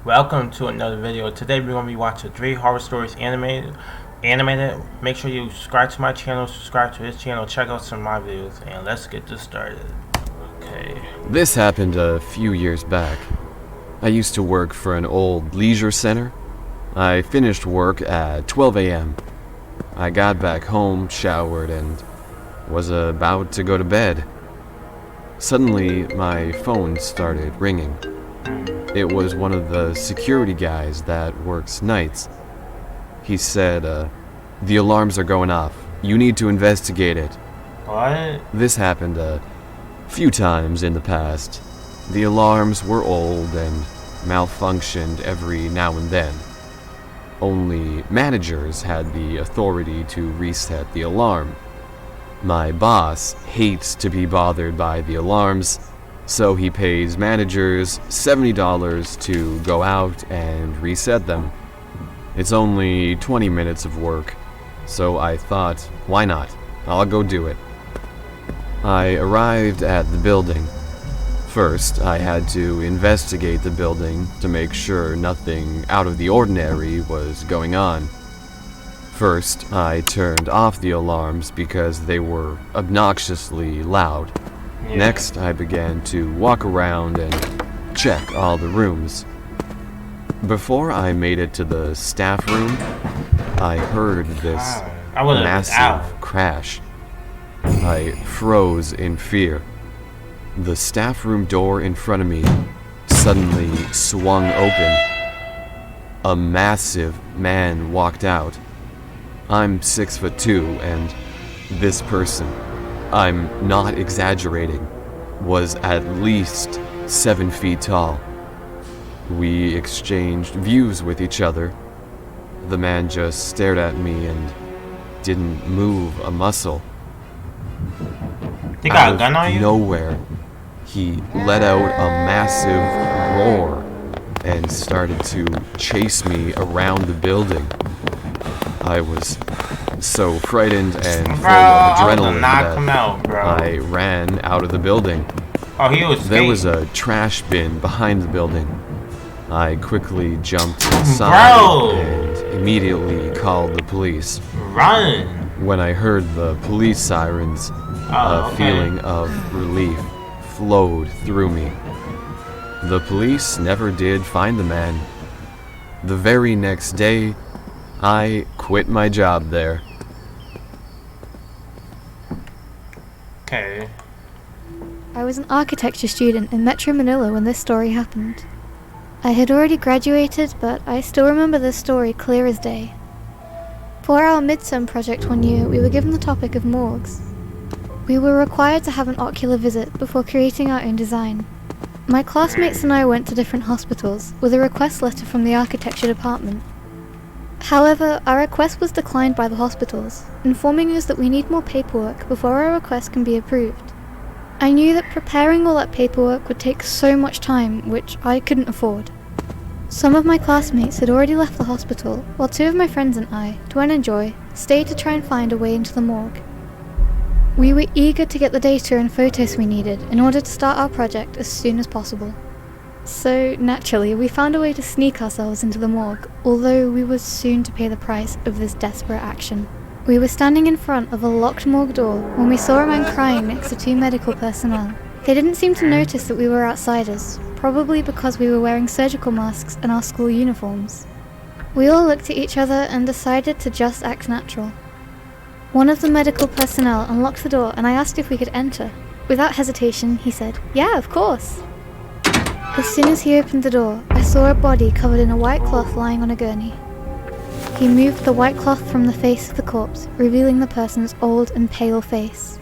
Welcome to another video. Today we're going to be watching 3 horror stories animated. Make sure you subscribe to my channel, subscribe to his channel, check out some of my videos, and let's get this started. Okay. This happened a few years back. I used to work for an old leisure center. I finished work at 12 a.m. I got back home, showered, and was about to go to bed. Suddenly, my phone started ringing. It was one of the security guys that works nights. He said, the alarms are going off. You need to investigate it. What? This happened a few times in the past. The alarms were old and malfunctioned every now and then. Only managers had the authority to reset the alarm. My boss hates to be bothered by the alarms, so he pays managers $70 to go out and reset them. It's only 20 minutes of work, so I thought, why not? I'll go do it. I arrived at the building. First, I had to investigate the building to make sure nothing out of the ordinary was going on. First, I turned off the alarms because they were obnoxiously loud. Yeah. Next, I began to walk around and check all the rooms. Before I made it to the staff room, I heard this massive crash. I froze in fear. The staff room door in front of me suddenly swung open. A massive man walked out. I'm 6'2", and this person, I'm not exaggerating, was at least 7 feet tall. We exchanged views with each other. The man just stared at me and didn't move a muscle. You got a gun on you? Nowhere, he let out a massive roar and started to chase me around the building. I was so frightened and full of adrenaline that I ran out of the building. Oh, he was There was a trash bin behind the building. I quickly jumped inside and immediately called the police. Run! When I heard the police sirens, a feeling of relief flowed through me. The police never did find the man. The very next day, I quit my job there. Okay. I was an architecture student in Metro Manila when this story happened. I had already graduated, but I still remember this story clear as day. For our midterm project one year, we were given the topic of morgues. We were required to have an ocular visit before creating our own design. My classmates and I went to different hospitals with a request letter from the architecture department. However, our request was declined by the hospitals, informing us that we need more paperwork before our request can be approved. I knew that preparing all that paperwork would take so much time, which I couldn't afford. Some of my classmates had already left the hospital, while 2 of my friends and I, Dwen and Joy, stayed to try and find a way into the morgue. We were eager to get the data and photos we needed in order to start our project as soon as possible. So, naturally, we found a way to sneak ourselves into the morgue, although we were soon to pay the price of this desperate action. We were standing in front of a locked morgue door when we saw a man crying next to 2 medical personnel. They didn't seem to notice that we were outsiders, probably because we were wearing surgical masks and our school uniforms. We all looked at each other and decided to just act natural. One of the medical personnel unlocked the door and I asked if we could enter. Without hesitation, he said, "Yeah, of course." As soon as he opened the door, I saw a body covered in a white cloth lying on a gurney. He moved the white cloth from the face of the corpse, revealing the person's old and pale face.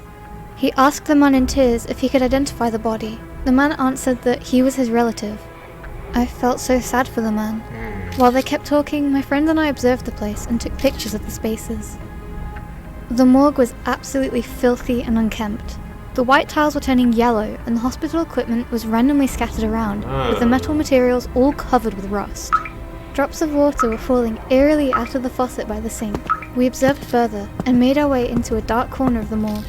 He asked the man in tears if he could identify the body. The man answered that he was his relative. I felt so sad for the man. While they kept talking, my friend and I observed the place and took pictures of the spaces. The morgue was absolutely filthy and unkempt. The white tiles were turning yellow and the hospital equipment was randomly scattered around, with the metal materials all covered with rust. Drops of water were falling eerily out of the faucet by the sink. We observed further and made our way into a dark corner of the morgue.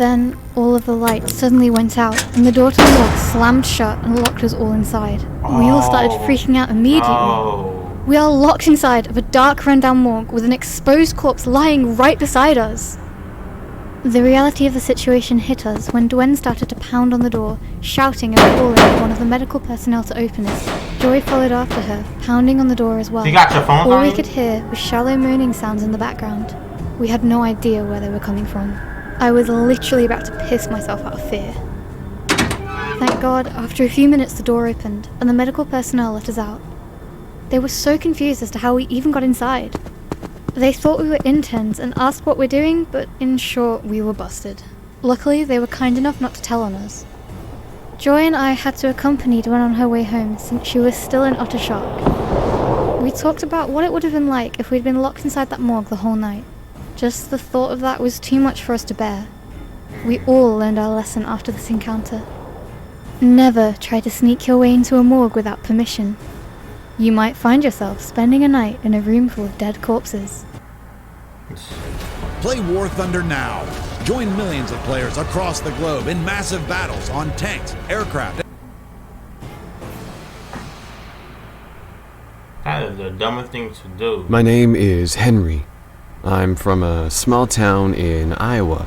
Then all of the lights suddenly went out, and the door to the morgue slammed shut and locked us all inside. We all started freaking out immediately. No. We are locked inside of a dark, rundown morgue with an exposed corpse lying right beside us. The reality of the situation hit us when Dwen started to pound on the door, shouting and calling for one of the medical personnel to open it. Joy followed after her, pounding on the door as well. You got your phone All on we you? could hear was shallow moaning sounds in the background. We had no idea where they were coming from. I was literally about to piss myself out of fear. Thank God, after a few minutes the door opened, and the medical personnel let us out. They were so confused as to how we even got inside. They thought we were interns and asked what we're doing, but in short, we were busted. Luckily, they were kind enough not to tell on us. Joy and I had to accompany Dwen on her way home since she was still in utter shock. We talked about what it would have been like if we'd been locked inside that morgue the whole night. Just the thought of that was too much for us to bear. We all learned our lesson after this encounter. Never try to sneak your way into a morgue without permission. You might find yourself spending a night in a room full of dead corpses. Play War Thunder now. Join millions of players across the globe in massive battles on tanks, aircraft. That is the dumbest thing to do. My name is Henry. I'm from a small town in Iowa.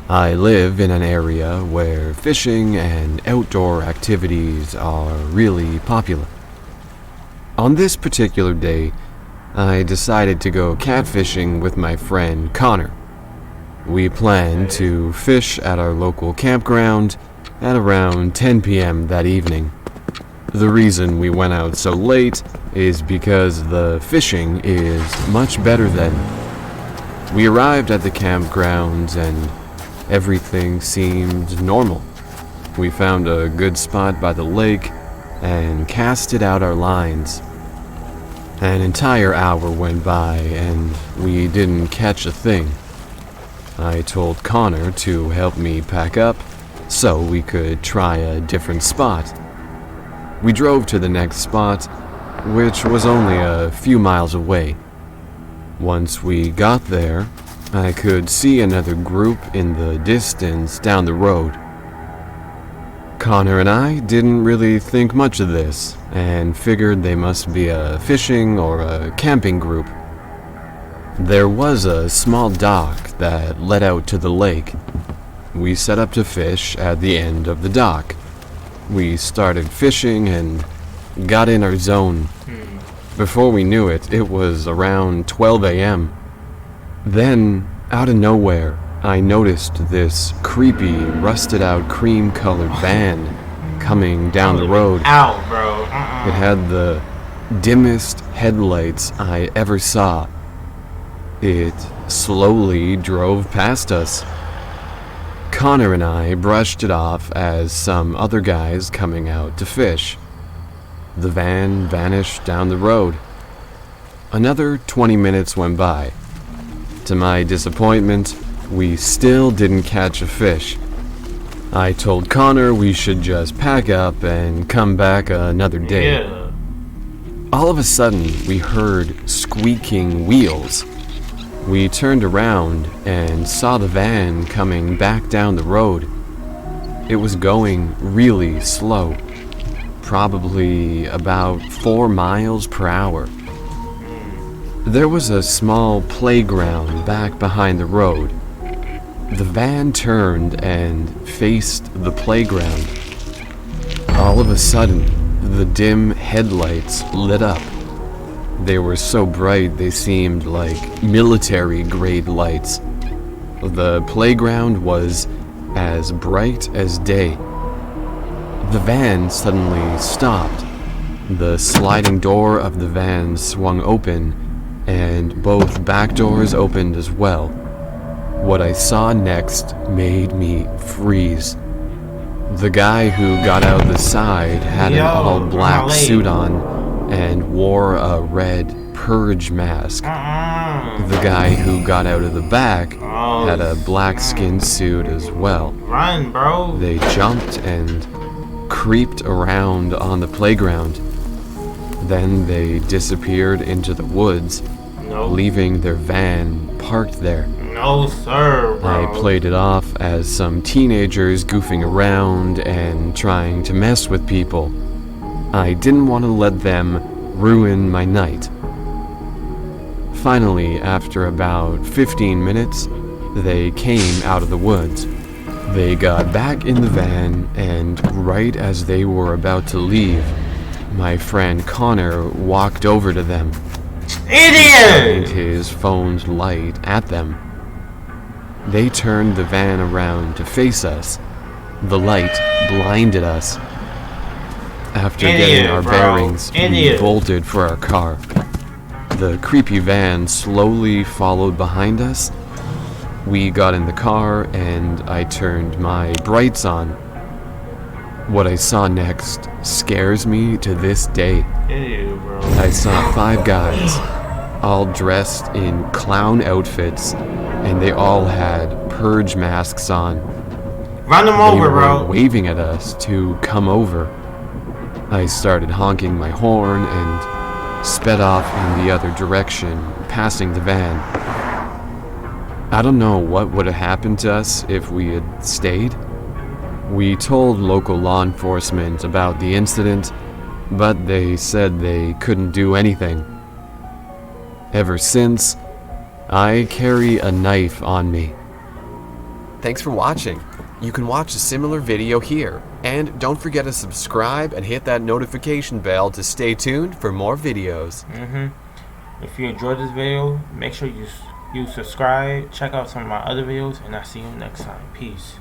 I live in an area where fishing and outdoor activities are really popular. On this particular day, I decided to go catfishing with my friend Connor. We planned to fish at our local campground at around 10 p.m. that evening. The reason we went out so late is because the fishing is much better then. We arrived at the campgrounds and everything seemed normal. We found a good spot by the lake and casted out our lines. An entire hour went by and we didn't catch a thing. I told Connor to help me pack up so we could try a different spot. We drove to the next spot, which was only a few miles away. Once we got there, I could see another group in the distance down the road. Connor and I didn't really think much of this and figured they must be a fishing or a camping group. There was a small dock that led out to the lake. We set up to fish at the end of the dock. We started fishing and got in our zone. Before we knew it, it was around 12 a.m. Then, out of nowhere, I noticed this creepy, rusted-out cream-colored van coming down the road. Out, bro. It had the dimmest headlights I ever saw. It slowly drove past us. Connor and I brushed it off as some other guys coming out to fish. The van vanished down the road. Another 20 minutes went by. To my disappointment, we still didn't catch a fish. I told Connor we should just pack up and come back another day. Yeah. All of a sudden, we heard squeaking wheels. We turned around and saw the van coming back down the road. It was going really slow, probably about 4 miles per hour. There was a small playground back behind the road. The van turned and faced the playground. All of a sudden, the dim headlights lit up. They were so bright they seemed like military-grade lights. The playground was as bright as day. The van suddenly stopped. The sliding door of the van swung open, and both back doors opened as well. What I saw next made me freeze. The guy who got out the side had an all-black suit on and wore a red purge mask. The guy who got out of the back had a black skin suit as well. Run, bro. They jumped and creeped around on the playground. Then they disappeared into the woods, Nope. leaving their van parked there. Nope. No, sir, bro. I played it off as some teenagers goofing around and trying to mess with people. I didn't want to let them ruin my night. Finally, after about 15 minutes, they came out of the woods. They got back in the van, and right as they were about to leave, my friend Connor walked over to them, shined Idiot! his phone's light at them. They turned the van around to face us. The light blinded us. After Idiot, getting our bro. bearings, we Idiot. bolted for our car. The creepy van slowly followed behind us. We got in the car and I turned my brights on. What I saw next scares me to this day. Idiot, bro. I saw 5 guys, all dressed in clown outfits, and they all had purge masks on. Run them They over, were bro. waving at us to come over. I started honking my horn and sped off in the other direction, passing the van. I don't know what would have happened to us if we had stayed. We told local law enforcement about the incident, but they said they couldn't do anything. Ever since, I carry a knife on me. Thanks for watching. You can watch a similar video here. And don't forget to subscribe and hit that notification bell to stay tuned for more videos. If you enjoyed this video, make sure you subscribe, check out some of my other videos, and I'll see you next time. Peace.